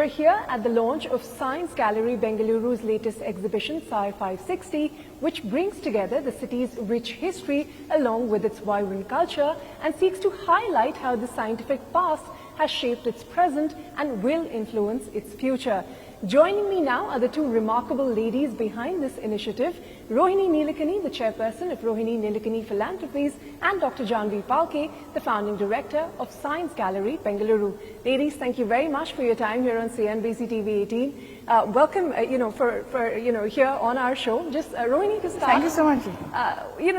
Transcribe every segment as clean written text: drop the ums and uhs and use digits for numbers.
We're here at the launch of Science Gallery Bengaluru's latest exhibition, Sci560, which brings together the city's rich history along with its vibrant culture and seeks to highlight how the scientific past has shaped its present and will influence its future. Joining me now are the two remarkable ladies behind this initiative, Rohini Nilekani, the chairperson of Rohini Nilekani Philanthropies, and Dr. Jahnavi Phalkey, the founding director of Science Gallery Bengaluru. Ladies, thank you very much for your time here on CNBC-TV18. Welcome, here on our show. Just Rohini, to start. Thank you so much.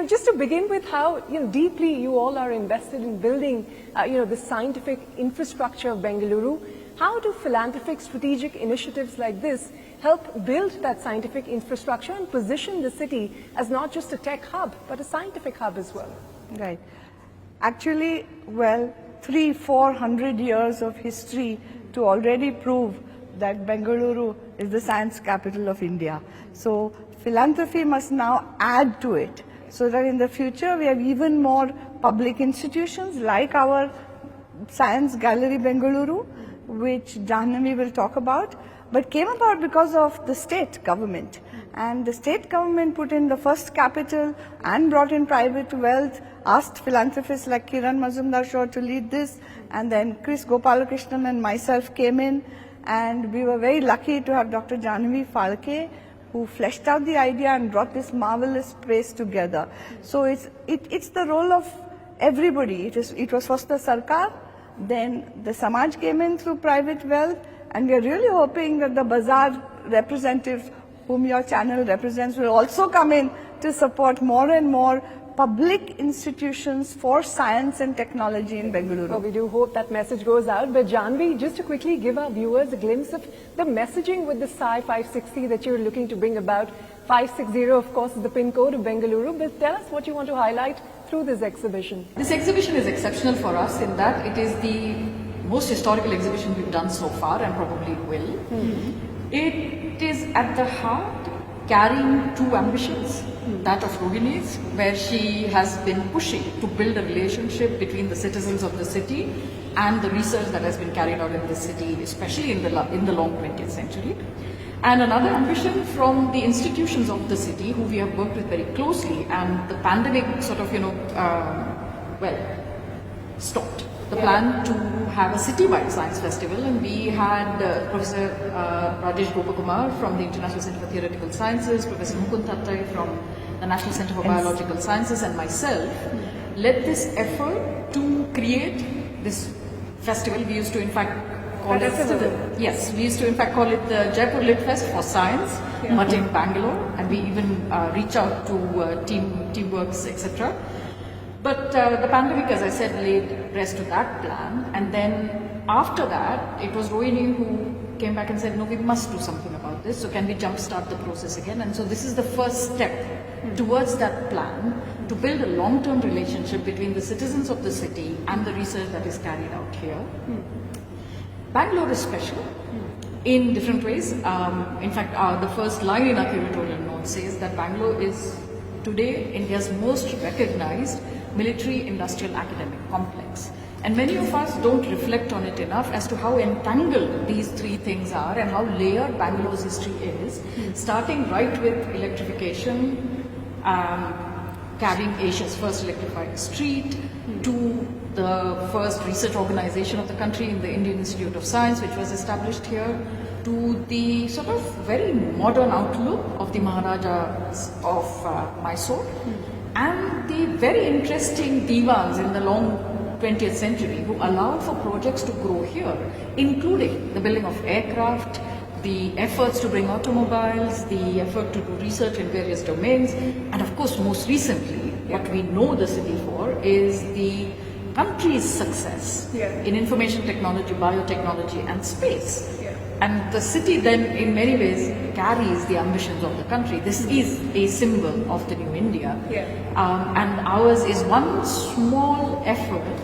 Just to begin with, how deeply you all are invested in building, the scientific infrastructure of Bengaluru. How do philanthropic strategic initiatives like this help build that scientific infrastructure and position the city as not just a tech hub, but a scientific hub as well? Right. Actually, well, 300-400 years of history to already prove that Bengaluru is the science capital of India. So philanthropy must now add to it, so that in the future we have even more public institutions like our Science Gallery Bengaluru, which Jahnavi will talk about, but came about because of the state government. And the state government put in the first capital and brought in private wealth, asked philanthropists like Kiran Mazumdar-Shaw to lead this, and then Chris Gopalakrishnan and myself came in, and we were very lucky to have Dr. Jahnavi Phalkey, who fleshed out the idea and brought this marvelous space together. So it's the role of everybody. It was first the Sarkar, then the Samaj came in through private wealth, and we are really hoping that the bazaar representatives, whom your channel represents, will also come in to support more and more public institutions for science and technology in Bengaluru. Well, we do hope that message goes out. But Jahnavi, just to quickly give our viewers a glimpse of the messaging with the Sci560 that you're looking to bring about. 560, of course, is the pin code of Bengaluru. But tell us what you want to highlight through this exhibition. This exhibition is exceptional for us in that it is the most historical exhibition we've done so far, and probably will. It is at the heart carrying two ambitions, that of Rohini's, where she has been pushing to build a relationship between the citizens of the city and the research that has been carried out in the city, especially in the long 20th century. And another ambition from the institutions of the city, who we have worked with very closely, and the pandemic sort of, stopped the plan to have a city-wide science festival, and we had Professor Rajesh Gopakumar from the International Center for Theoretical Sciences, Professor Mukund Thattai from the National Center for Biological Sciences, and myself led this effort to create this festival. We used to, in fact, we used to in fact call it the Jaipur Lit Fest for Science, but in Bangalore, and we even reach out to teamworks, etc. But the pandemic, as I said, laid rest to that plan, and then after that, it was Rohini who came back and said, no, we must do something about this, so can we jumpstart the process again? And so this is the first step towards that plan, to build a long-term relationship between the citizens of the city and the research that is carried out here. Bangalore is special in different ways. In fact, the first line in our curatorial note says that Bangalore is today India's most recognized military industrial academic complex. And many of us don't reflect on it enough as to how entangled these three things are and how layered Bangalore's history is, starting right with electrification, carrying Asia's first electrified street, to the first research organization of the country in the Indian Institute of Science, which was established here, to the sort of very modern outlook of the Maharajas of Mysore, and the very interesting divans in the long 20th century who allowed for projects to grow here, including the building of aircraft, the efforts to bring automobiles, the effort to do research in various domains, and of course most recently, what we know the city for is the country's success in information technology, biotechnology and space. And the city then in many ways carries the ambitions of the country. This is a symbol of the new India. And ours is one small effort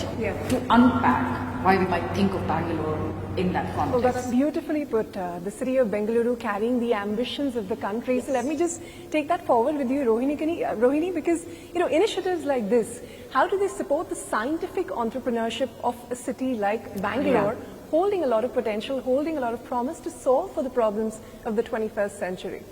to unpack why we might think of Bangalore in that context. Well, that's beautifully put. The city of Bengaluru carrying the ambitions of the country. So let me just take that forward with you, Rohini, because initiatives like this, how do they support the scientific entrepreneurship of a city like Bangalore, holding a lot of potential, holding a lot of promise to solve for the problems of the 21st century.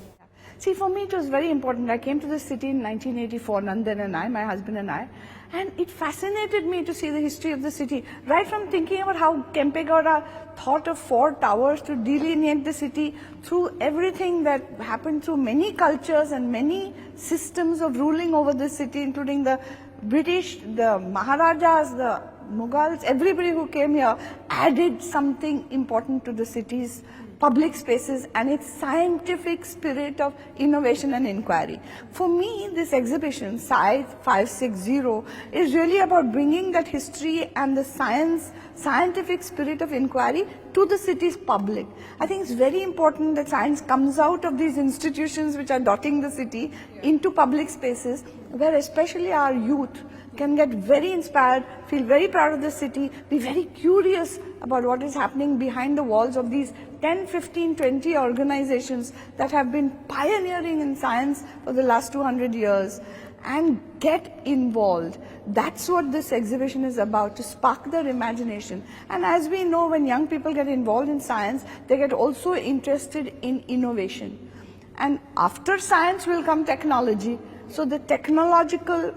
See, for me it was very important. I came to this city in 1984, Nandan and I, my husband and I, and it fascinated me to see the history of the city. Right from thinking about how Kempegowda thought of 4 towers to delineate the city, through everything that happened through many cultures and many systems of ruling over the city, including the British, the Maharajas, the Mughals, everybody who came here added something important to the city's public spaces and its scientific spirit of innovation and inquiry. For me, this exhibition, Sci560, is really about bringing that history and the scientific spirit of inquiry to the city's public. I think it's very important that science comes out of these institutions which are dotting the city into public spaces, where especially our youth can get very inspired, feel very proud of the city, be very curious about what is happening behind the walls of these 10, 15, 20 organizations that have been pioneering in science for the last 200 years, and get involved. That's what this exhibition is about, to spark their imagination. And as we know, when young people get involved in science, they get also interested in innovation. And after science will come technology. So the technological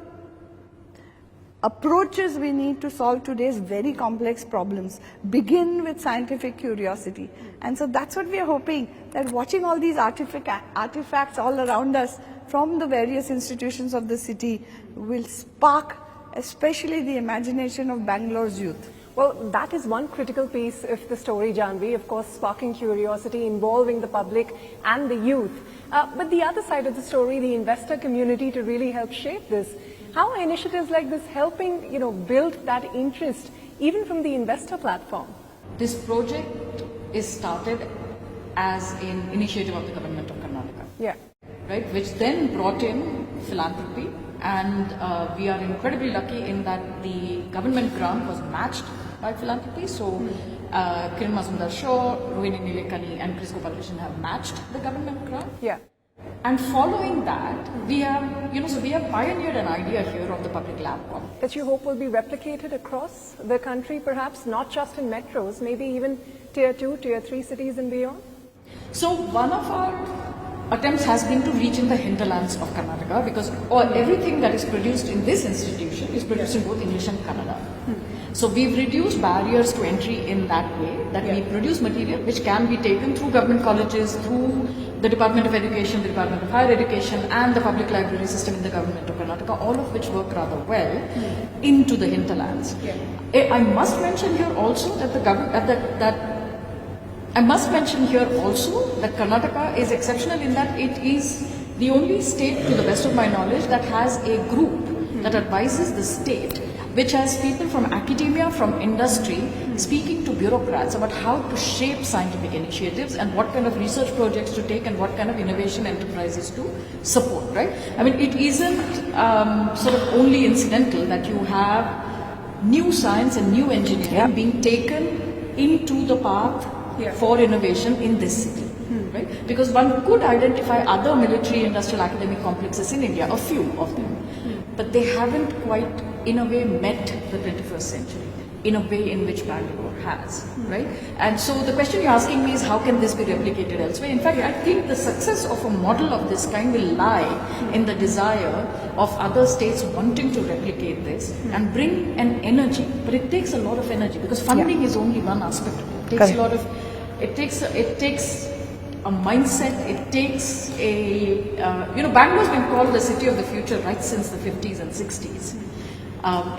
approaches we need to solve today's very complex problems begin with scientific curiosity. And so that's what we are hoping, that watching all these artifacts all around us from the various institutions of the city will spark especially the imagination of Bangalore's youth. Well, that is one critical piece of the story, Jahnavi, of course, sparking curiosity, involving the public and the youth. But the other side of the story, the investor community, to really help shape this. How are initiatives like this helping, build that interest, even from the investor platform? This project is started as an initiative of the government of Karnataka. Yeah. Right, which then brought in philanthropy, and we are incredibly lucky in that the government grant was matched by philanthropy. So Kiran Mazumdar Shaw, Rohini Nilekani and Chris Gopalakrishnan have matched the government grant. Yeah. And following that, we have, so we have pioneered an idea here of the public lab concept. That you hope will be replicated across the country, perhaps not just in metros, maybe even tier 2, tier 3 cities and beyond? So one of our attempts has been to reach in the hinterlands of Karnataka, because everything that is produced in this institution is produced in both English and Kannada. So we've reduced barriers to entry in that way, that we produce material which can be taken through government colleges, through the Department of Education, the Department of Higher Education and the public library system in the government of Karnataka, all of which work rather well into the hinterlands. I must mention here also that Karnataka is exceptional in that it is the only state, to the best of my knowledge, that has a group that advises the state, which has people from academia, from industry, speaking to bureaucrats about how to shape scientific initiatives and what kind of research projects to take and what kind of innovation enterprises to support, right? I mean, it isn't sort of only incidental that you have new science and new engineering being taken into the path for innovation in this city, right? Because one could identify other military, industrial, academic complexes in India, a few of them, but they haven't quite, in a way, met the 21st century in a way in which Bangalore has, right? And so the question you're asking me is, how can this be replicated elsewhere? In fact, I think the success of a model of this kind will lie in the desire of other states wanting to replicate this and bring an energy. But it takes a lot of energy, because funding is only one aspect of it. It takes a lot of, it takes a mindset, it takes a, Bangalore's been called the city of the future right since the 50s and 60s.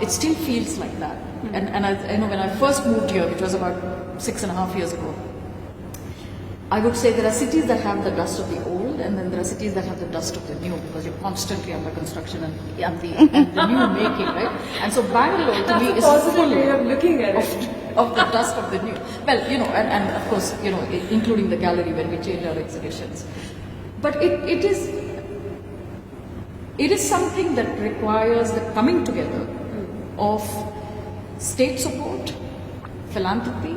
It still feels like that. And I know when I first moved here, which was about 6.5 years ago, I would say there are cities that have the dust of the old, and then there are cities that have the dust of the new, because you're constantly under construction and the new making, right? And so Bangalore to me is full way of looking at of the dust of the new. Well, and of course, including the gallery where we change our exhibitions. But it is something that requires the coming together of state support, philanthropy,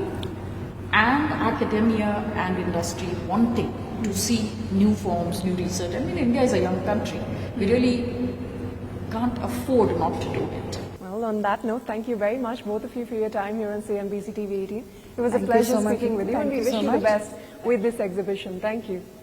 and academia and industry wanting to see new forms, new research. I mean, India is a young country. We really can't afford not to do it. Well, on that note, thank you very much, both of you, for your time here on CNBC-TV18. It was a Thank you pleasure so much. speaking with you, and Thank we you wish so you the much. best with this exhibition. Thank you.